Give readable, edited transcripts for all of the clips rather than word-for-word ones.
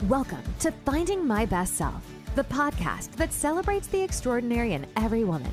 Welcome to Finding My Best Self, the podcast that celebrates the extraordinary in every woman.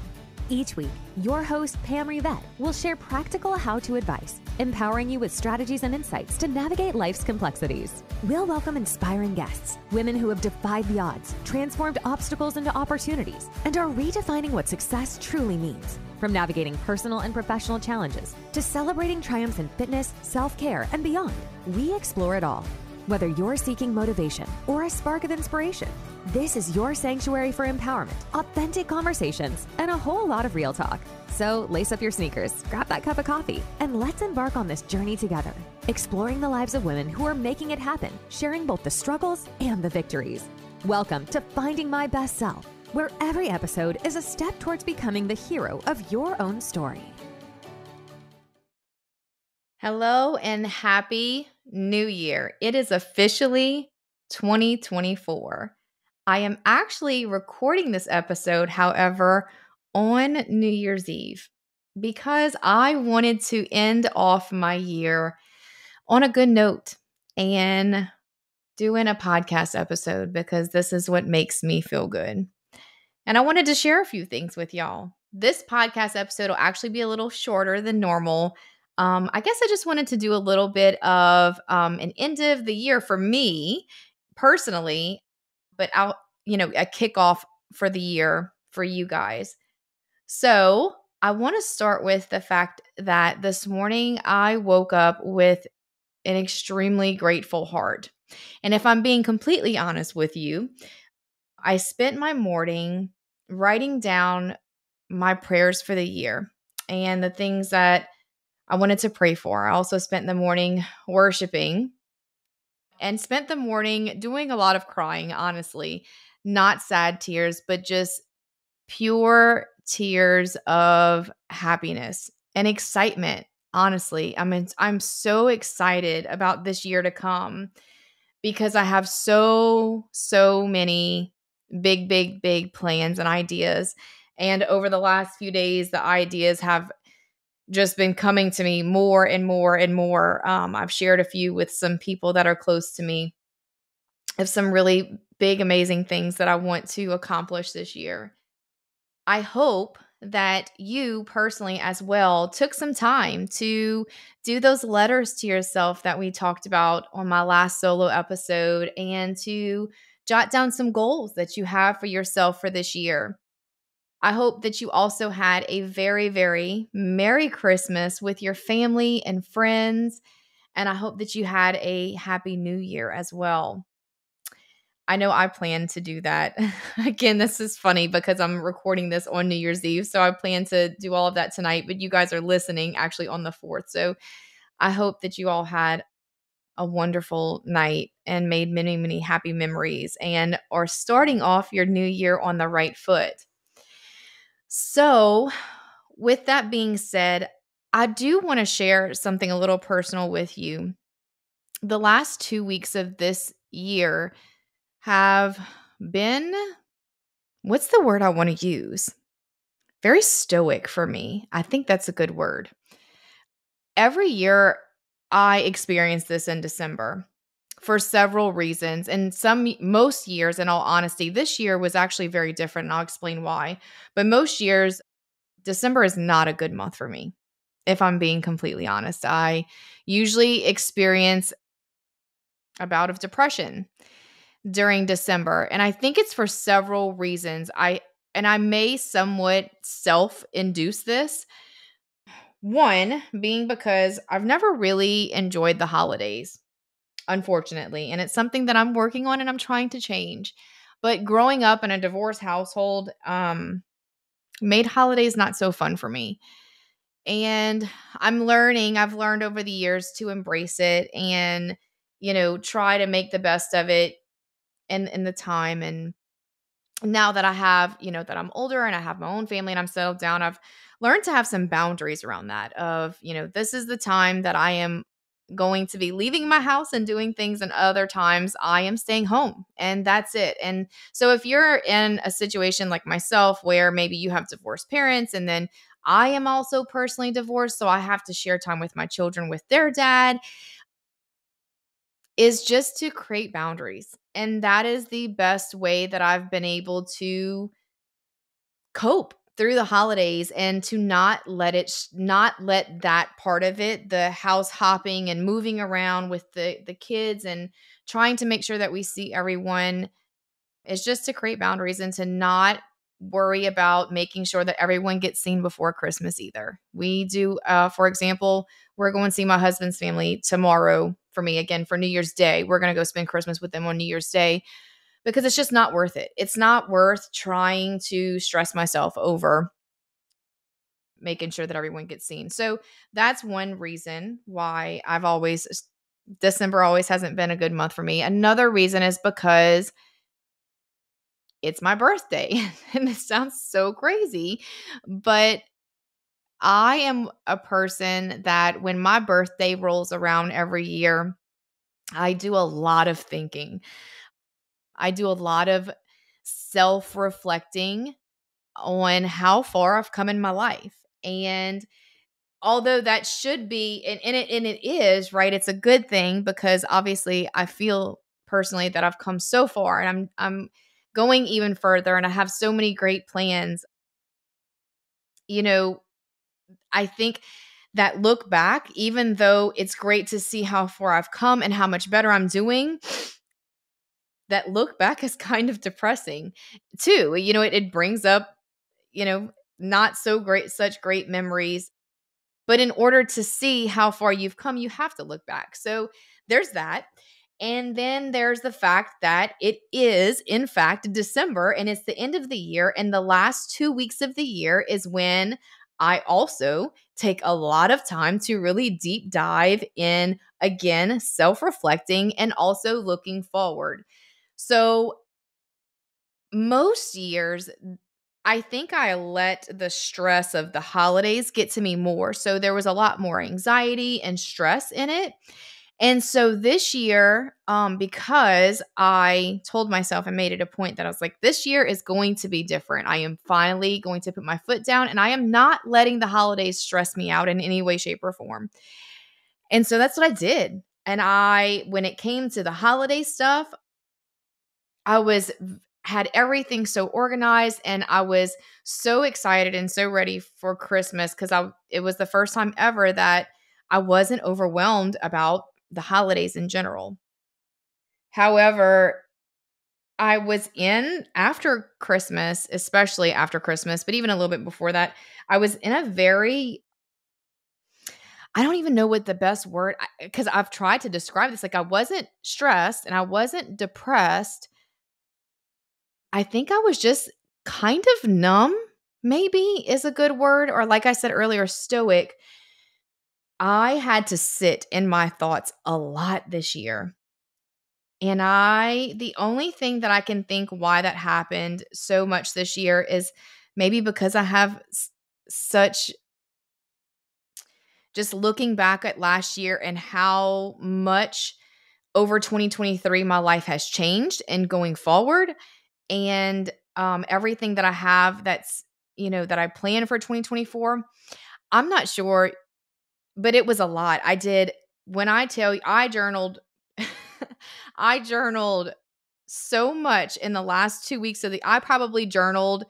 Each week, your host, Pam Rivette, will share practical how-to advice, empowering you with strategies and insights to navigate life's complexities. We'll welcome inspiring guests, women who have defied the odds, transformed obstacles into opportunities, and are redefining what success truly means. From navigating personal and professional challenges to celebrating triumphs in fitness, self-care, and beyond, we explore it all. Whether you're seeking motivation or a spark of inspiration, this is your sanctuary for empowerment, authentic conversations, and a whole lot of real talk. So lace up your sneakers, grab that cup of coffee, and let's embark on this journey together, exploring the lives of women who are making it happen, sharing both the struggles and the victories. Welcome to Finding My Best Self, where every episode is a step towards becoming the hero of your own story. Hello and happy New Year. It is officially 2024. I am actually recording this episode, however, on New Year's Eve because I wanted to end off my year on a good note and doing a podcast episode because this is what makes me feel good. And I wanted to share a few things with y'all. This podcast episode will actually be a little shorter than normal. I guess I just wanted to do a little bit of an end of the year for me personally, but a kickoff for the year for you guys. So I want to start with the fact that this morning I woke up with an extremely grateful heart. And if I'm being completely honest with you, I spent my morning writing down my prayers for the year and the things that I wanted to pray for. I also spent the morning worshiping and spent the morning doing a lot of crying, honestly. Not sad tears, but just pure tears of happiness and excitement, honestly. I'm so excited about this year to come because I have so many big plans and ideas. And over the last few days, the ideas have just been coming to me more and more and more. I've shared a few with some people that are close to me of some really big, amazing things that I want to accomplish this year. I hope that you personally as well took some time to do those letters to yourself that we talked about on my last solo episode and to jot down some goals that you have for yourself for this year. I hope that you also had a very, very Merry Christmas with your family and friends. And I hope that you had a Happy New Year as well. I know I plan to do that. Again, this is funny because I'm recording this on New Year's Eve. So I plan to do all of that tonight. But you guys are listening actually on the 4th. So I hope that you all had a wonderful night and made many, many happy memories and are starting off your new year on the right foot. So, with that being said, I do want to share something a little personal with you. The last 2 weeks of this year have been, what's the word I want to use? Very stoic for me. I think that's a good word. Every year, I experience this in December for several reasons. And most years, in all honesty, this year was actually very different, and I'll explain why. But most years, December is not a good month for me, if I'm being completely honest. I usually experience a bout of depression during December, and I think it's for several reasons. I may somewhat self-induce this. One being because I've never really enjoyed the holidays, unfortunately, and it's something that I'm working on and I'm trying to change. But growing up in a divorced household made holidays not so fun for me. And I've learned over the years to embrace it and, try to make the best of it in the time. And now that I have, that I'm older and I have my own family and I'm settled down, I've learned to have some boundaries around that of, this is the time that I am going to be leaving my house and doing things, and other times I am staying home, and that's it. And so if you're in a situation like myself where maybe you have divorced parents, and then I am also personally divorced, so I have to share time with my children with their dad, is just to create boundaries. And that is the best way that I've been able to cope through the holidays, and to not let that part of it, the house hopping and moving around with the kids and trying to make sure that we see everyone, is just to create boundaries and to not worry about making sure that everyone gets seen before Christmas either. We do, for example, we're going to see my husband's family tomorrow for me again for New Year's Day. We're going to go spend Christmas with them on New Year's Day because it's just not worth it. It's not worth trying to stress myself over making sure that everyone gets seen. So that's one reason why December always hasn't been a good month for me. Another reason is because it's my birthday. And it sounds so crazy, but I am a person that when my birthday rolls around every year, I do a lot of thinking. I do a lot of self-reflecting on how far I've come in my life. And although that should be, and it is, right? It's a good thing because obviously I feel personally that I've come so far, and I'm going even further, and I have so many great plans. You know, I think that look back, even though it's great to see how far I've come and how much better I'm doing, that look back is kind of depressing too. It brings up, not so great, such great memories. But in order to see how far you've come, you have to look back. So there's that. And then there's the fact that it is, in fact, December, and it's the end of the year. And the last 2 weeks of the year is when I also take a lot of time to really deep dive in, again, self-reflecting and also looking forward. So most years, I think I let the stress of the holidays get to me more. So there was a lot more anxiety and stress in it. And so this year, because I told myself and made it a point that I was like, this year is going to be different. I am finally going to put my foot down, and I am not letting the holidays stress me out in any way, shape, or form. And so that's what I did. And when it came to the holiday stuff, had everything so organized, and I was so excited and so ready for Christmas because it was the first time ever that I wasn't overwhelmed about the holidays in general. However, I was in after Christmas, especially after Christmas, but even a little bit before that, I was in a very, I don't even know what the best word, because I've tried to describe this. Like, I wasn't stressed and I wasn't depressed. I think I was just kind of numb, maybe is a good word. Or like I said earlier, stoic. I had to sit in my thoughts a lot this year. And the only thing that I can think why that happened so much this year is maybe because I have such, just looking back at last year and how much over 2023 my life has changed and going forward. And everything that I have that I plan for 2024, I'm not sure, but it was a lot. When I tell you, I journaled, I journaled so much in the last 2 weeks I probably journaled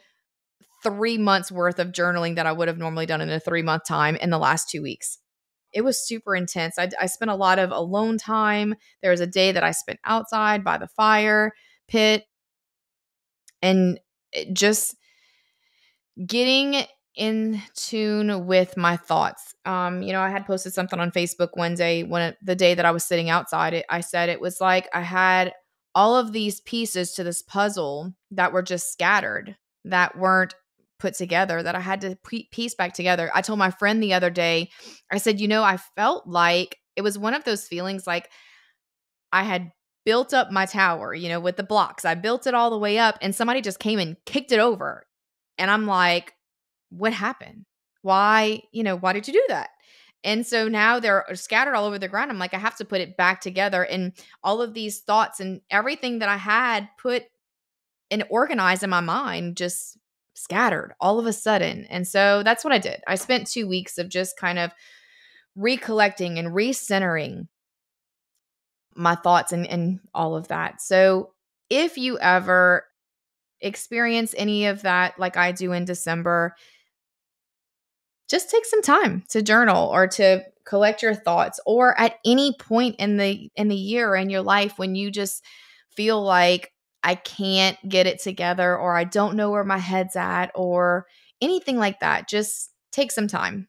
3 months worth of journaling that I would have normally done in a 3-month time in the last 2 weeks. It was super intense. I spent a lot of alone time. There was a day that I spent outside by the fire pit, and just getting in tune with my thoughts. I had posted something on Facebook one day the day that I was sitting outside. I said it was like I had all of these pieces to this puzzle that were just scattered, that weren't put together, that I had to piece back together. I told my friend the other day, I said, I felt like it was one of those feelings like I had built up my tower, with the blocks. I built it all the way up, and somebody just came and kicked it over. And I'm like, what happened? Why did you do that? And so now they're scattered all over the ground. I'm like, I have to put it back together. And all of these thoughts and everything that I had put and organized in my mind just scattered all of a sudden. And so that's what I did. I spent 2 weeks of just kind of recollecting and recentering my thoughts and all of that. So if you ever experience any of that like I do in December, just take some time to journal or to collect your thoughts, or at any point in the year in your life when you just feel like I can't get it together, or I don't know where my head's at, or anything like that. Just take some time.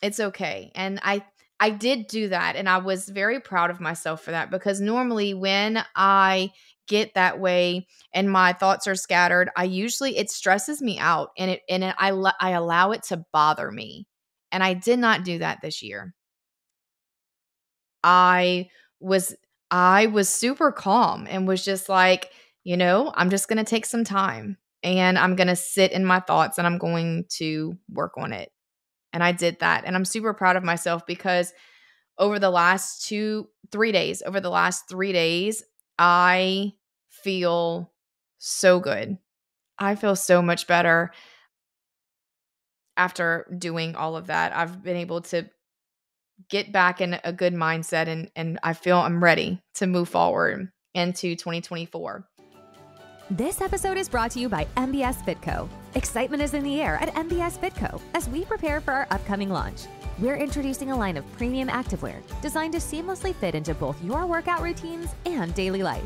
It's okay. And I did do that, and I was very proud of myself for that, because normally when I get that way and my thoughts are scattered, it stresses me out, I allow it to bother me. And I did not do that this year. I was I was super calm and was just like, I'm just going to take some time and I'm going to sit in my thoughts and I'm going to work on it. And I did that. And I'm super proud of myself, because over the last 3 days, I feel so good. I feel so much better after doing all of that. I've been able to get back in a good mindset, and I feel I'm ready to move forward into 2024. This episode is brought to you by MBS Fit Co. Excitement is in the air at MBS Fit Co. as we prepare for our upcoming launch. We're introducing a line of premium activewear designed to seamlessly fit into both your workout routines and daily life.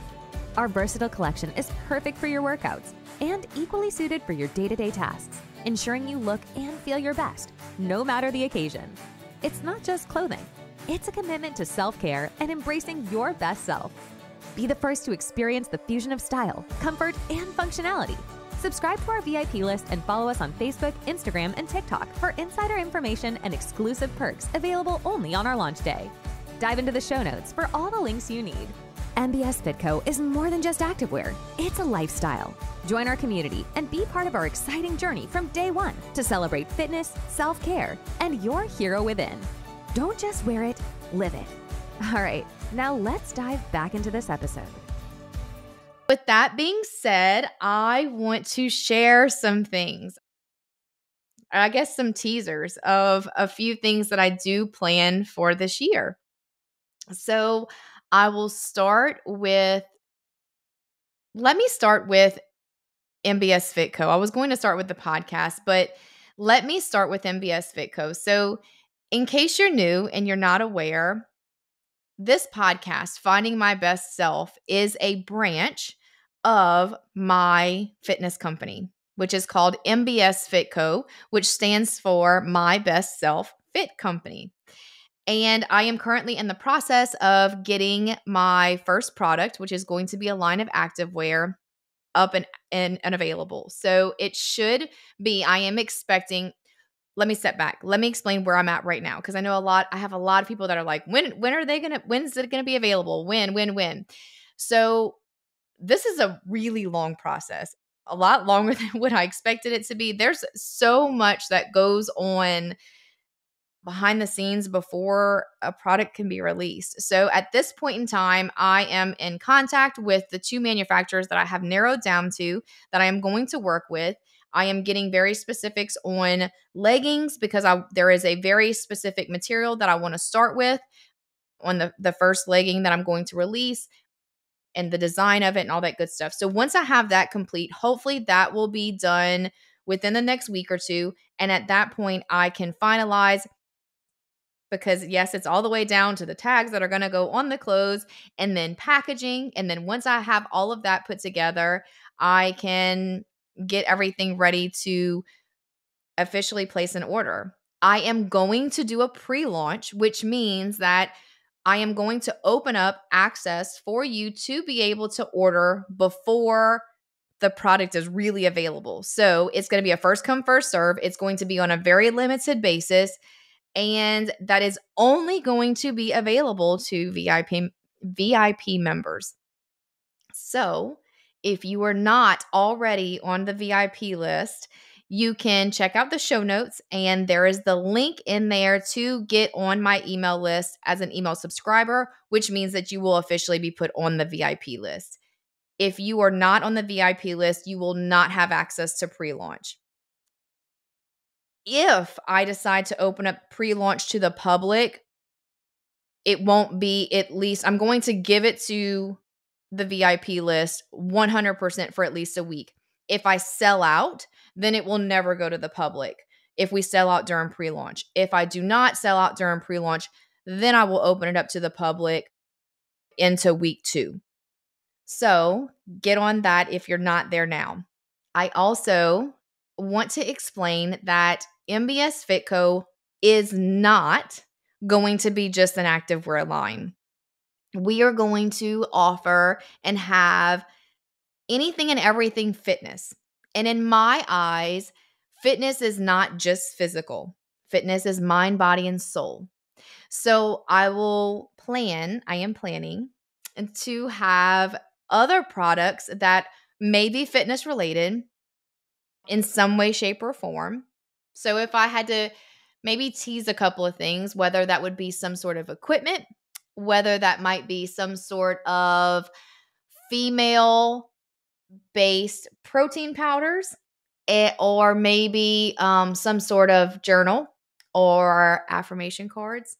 Our versatile collection is perfect for your workouts and equally suited for your day-to-day tasks, ensuring you look and feel your best, no matter the occasion. It's not just clothing. It's a commitment to self-care and embracing your best self. Be the first to experience the fusion of style, comfort, and functionality. Subscribe to our VIP list and follow us on Facebook, Instagram, and TikTok for insider information and exclusive perks available only on our launch day. Dive into the show notes for all the links you need. MBS Fit Co is more than just activewear. It's a lifestyle. Join our community and be part of our exciting journey from day one to celebrate fitness, self-care, and your hero within. Don't just wear it, live it. All right, now let's dive back into this episode. With that being said, I want to share some things. I guess some teasers of a few things that I do plan for this year. So I will let me start with MBS Fit Co. I was going to start with the podcast, but let me start with MBS Fit Co. So in case you're new and you're not aware, this podcast, Finding My Best Self, is a branch of my fitness company, which is called MBS Fit Co., which stands for My Best Self Fit Company. And I am currently in the process of getting my first product, which is going to be a line of activewear, up and available. So it should be, I am expecting, let me step back. Let me explain where I'm at right now. Cause I have a lot of people that are like, when's it going to be available? When? So this is a really long process, a lot longer than what I expected it to be. There's so much that goes on behind the scenes before a product can be released. So at this point in time, I am in contact with the 2 manufacturers that I have narrowed down to that I am going to work with. I am getting very specifics on leggings, because there is a very specific material that I want to start with on the first legging that I'm going to release, and the design of it and all that good stuff. So once I have that complete, hopefully that will be done within the next week or two. And at that point, I can finalize, because yes, it's all the way down to the tags that are going to go on the clothes, and then packaging. And then once I have all of that put together, I can get everything ready to officially place an order. I am going to do a pre-launch, which means that I am going to open up access for you to be able to order before the product is really available. So it's going to be a first come, first serve. It's going to be on a very limited basis, and that is only going to be available to VIP members. So if you are not already on the VIP list, you can check out the show notes, and there is the link in there to get on my email list as an email subscriber, which means that you will officially be put on the VIP list. If you are not on the VIP list, you will not have access to pre-launch. If I decide to open up pre-launch to the public, it won't be at least, I'm going to give it to the VIP list 100% for at least a week. If I sell out, then it will never go to the public if we sell out during pre-launch. If I do not sell out during pre-launch, then I will open it up to the public into week 2. So get on that if you're not there now. I also want to explain that MBS Fit Co is not going to be just an activewear line. We are going to offer and have anything and everything fitness. And in my eyes, fitness is not just physical. Fitness is mind, body, and soul. So I am planning to have other products that may be fitness related in some way, shape, or form. So if I had to maybe tease a couple of things, whether that would be some sort of equipment, whether that might be some sort of female based protein powders, or maybe some sort of journal or affirmation cards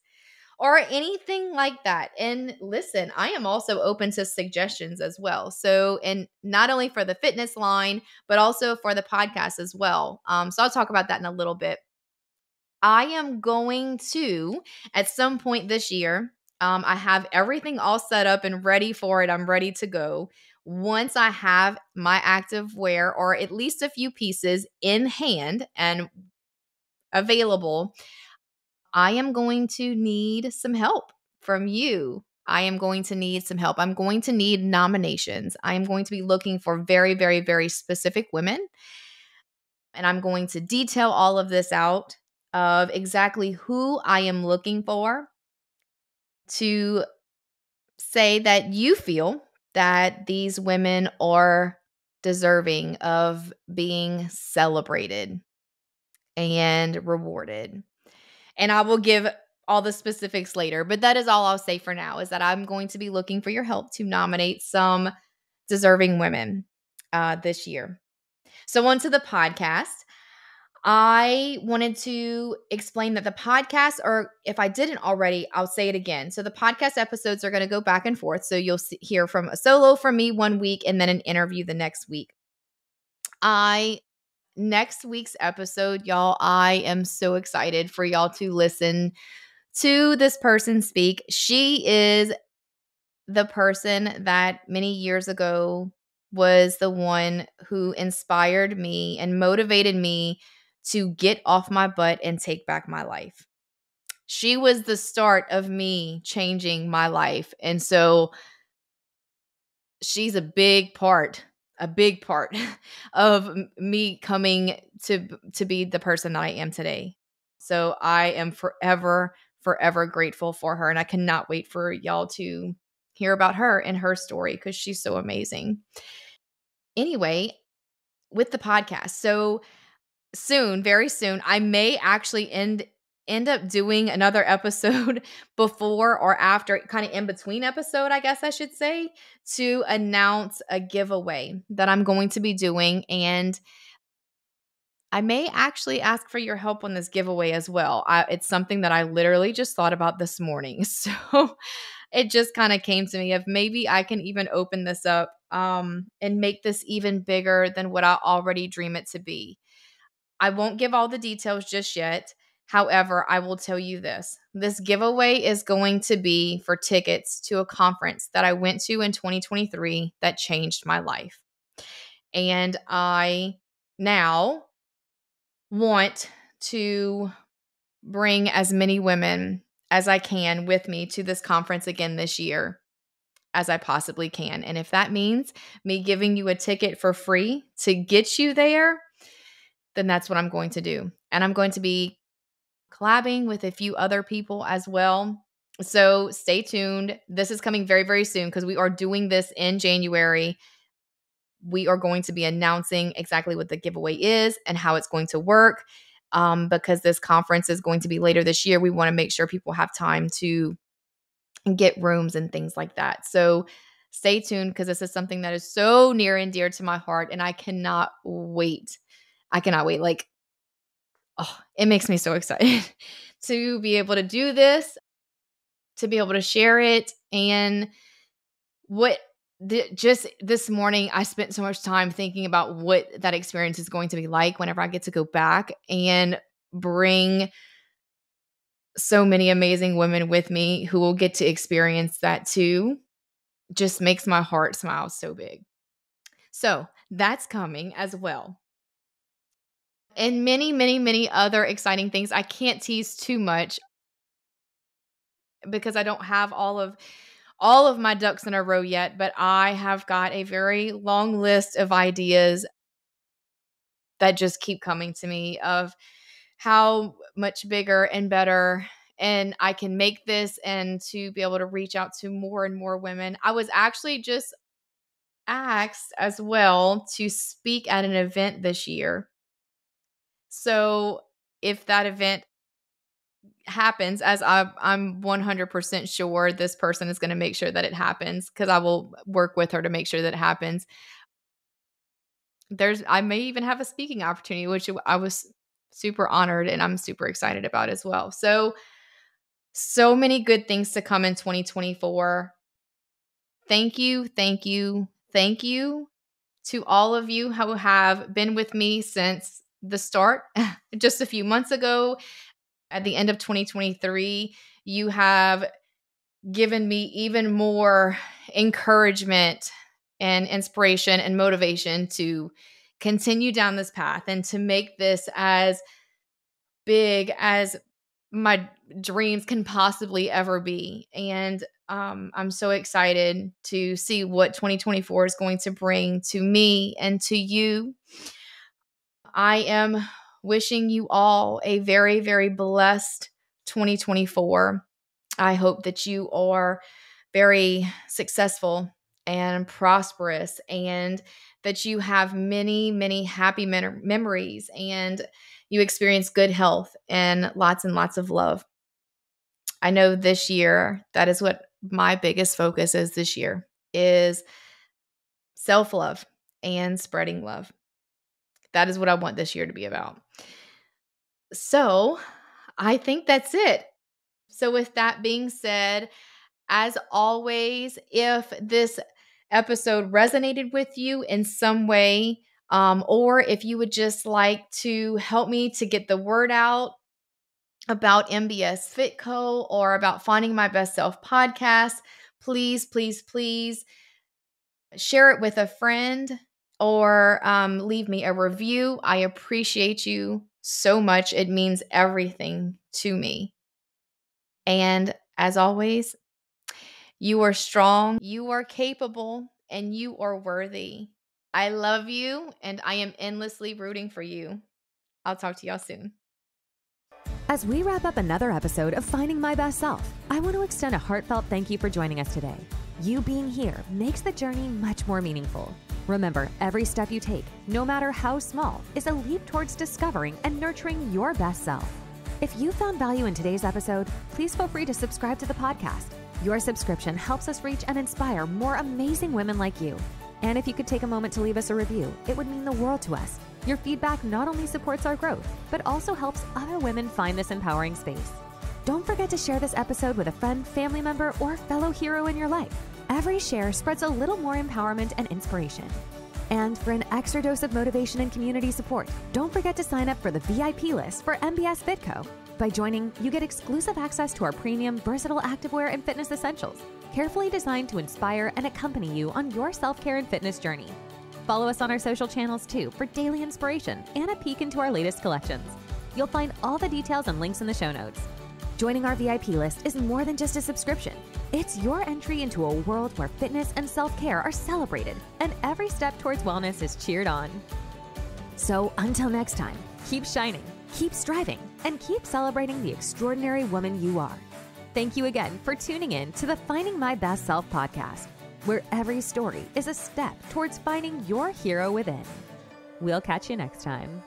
or anything like that. And listen, I am also open to suggestions as well. So, and not only for the fitness line, but also for the podcast as well. So I'll talk about that in a little bit. I am going to, at some point this year, I have everything all set up and ready for it. I'm ready to go. Once I have my active wear, or at least a few pieces in hand and available, I am going to need some help from you. I am going to need some help. I'm going to need nominations. I am going to be looking for very, very, very specific women. And I'm going to detail all of this out of exactly who I am looking for to say that you feel that these women are deserving of being celebrated and rewarded. And I will give all the specifics later, but that is all I'll say for now, is that I'm going to be looking for your help to nominate some deserving women this year. So on to the podcast. I wanted to explain that the podcast, or if I didn't already, I'll say it again. So the podcast episodes are going to go back and forth. So you'll hear from a solo from me one week and then an interview the next week. Next week's episode, y'all, I am so excited for y'all to listen to this person speak. She is the person that many years ago was the one who inspired me and motivated me to get off my butt and take back my life. She was the start of me changing my life. And so she's a big part of me coming to be the person that I am today. So I am forever grateful for her. And I cannot wait for y'all to hear about her and her story, because she's so amazing. Anyway, with the podcast. So soon, very soon, I may actually end up doing another episode before or after, kind of in between episode, I guess I should say, to announce a giveaway that I'm going to be doing. And I may actually ask for your help on this giveaway as well. It's something that I literally just thought about this morning. So it just kind of came to me of maybe I can even open this up and make this even bigger than what I already dream it to be. I won't give all the details just yet. However, I will tell you this. This giveaway is going to be for tickets to a conference that I went to in 2023 that changed my life. And I now want to bring as many women as I can with me to this conference again this year as I possibly can. And if that means me giving you a ticket for free to get you there, then that's what I'm going to do. And I'm going to be collabing with a few other people as well. So stay tuned. This is coming very, very soon, because we are doing this in January. We are going to be announcing exactly what the giveaway is and how it's going to work. Because this conference is going to be later this year, we want to make sure people have time to get rooms and things like that. So stay tuned, because this is something that is so near and dear to my heart, and I cannot wait. Like, oh, it makes me so excited to be able to do this. to be able to share it. And just this morning, I spent so much time thinking about what that experience is going to be like whenever I get to go back and bring so many amazing women with me who will get to experience that too. Just makes my heart smile so big. So that's coming as well. And many, many, many other exciting things. I can't tease too much because I don't have all of my ducks in a row yet, but I have got a very long list of ideas that just keep coming to me of how much bigger and better and I can make this, and to be able to reach out to more and more women. I was actually just asked as well to speak at an event this year. So if that event happens, as I'm 100% sure this person is going to make sure that it happens, because I will work with her to make sure that it happens. I may even have a speaking opportunity, which I was super honored and I'm super excited about as well. So many good things to come in 2024. Thank you, thank you, thank you to all of you who have been with me since the start, just a few months ago. At the end of 2023, you have given me even more encouragement and inspiration and motivation to continue down this path and to make this as big as my dreams can possibly ever be. And I'm so excited to see what 2024 is going to bring to me and to you. I am wishing you all a very, very blessed 2024. I hope that you are very successful and prosperous, and that you have many, many happy memories, and you experience good health and lots of love. I know this year, that is what my biggest focus is this year, is self-love and spreading love. That is what I want this year to be about. So I think that's it. So with that being said, as always, if this episode resonated with you in some way, or if you would just like to help me to get the word out about MBS Fit Co. or about Finding My Best Self podcast, please, please, please share it with a friend or leave me a review. I appreciate you so much. It means everything to me. And as always, you are strong, you are capable, and you are worthy. I love you, and I am endlessly rooting for you. I'll talk to y'all soon. As we wrap up another episode of Finding My Best Self, I want to extend a heartfelt thank you for joining us today. You being here makes the journey much more meaningful. Remember, every step you take, no matter how small, is a leap towards discovering and nurturing your best self. If you found value in today's episode, please feel free to subscribe to the podcast. Your subscription helps us reach and inspire more amazing women like you. And if you could take a moment to leave us a review, it would mean the world to us. Your feedback not only supports our growth, but also helps other women find this empowering space. Don't forget to share this episode with a friend, family member, or fellow hero in your life. Every share spreads a little more empowerment and inspiration. And for an extra dose of motivation and community support, don't forget to sign up for the VIP list for MBS Fit Co. By joining, you get exclusive access to our premium, versatile activewear and fitness essentials, carefully designed to inspire and accompany you on your self-care and fitness journey. Follow us on our social channels too for daily inspiration and a peek into our latest collections. You'll find all the details and links in the show notes. Joining our VIP list is more than just a subscription. It's your entry into a world where fitness and self-care are celebrated and every step towards wellness is cheered on. So until next time, keep shining, keep striving, and keep celebrating the extraordinary woman you are. Thank you again for tuning in to the Finding My Best Self podcast, where every story is a step towards finding your hero within. We'll catch you next time.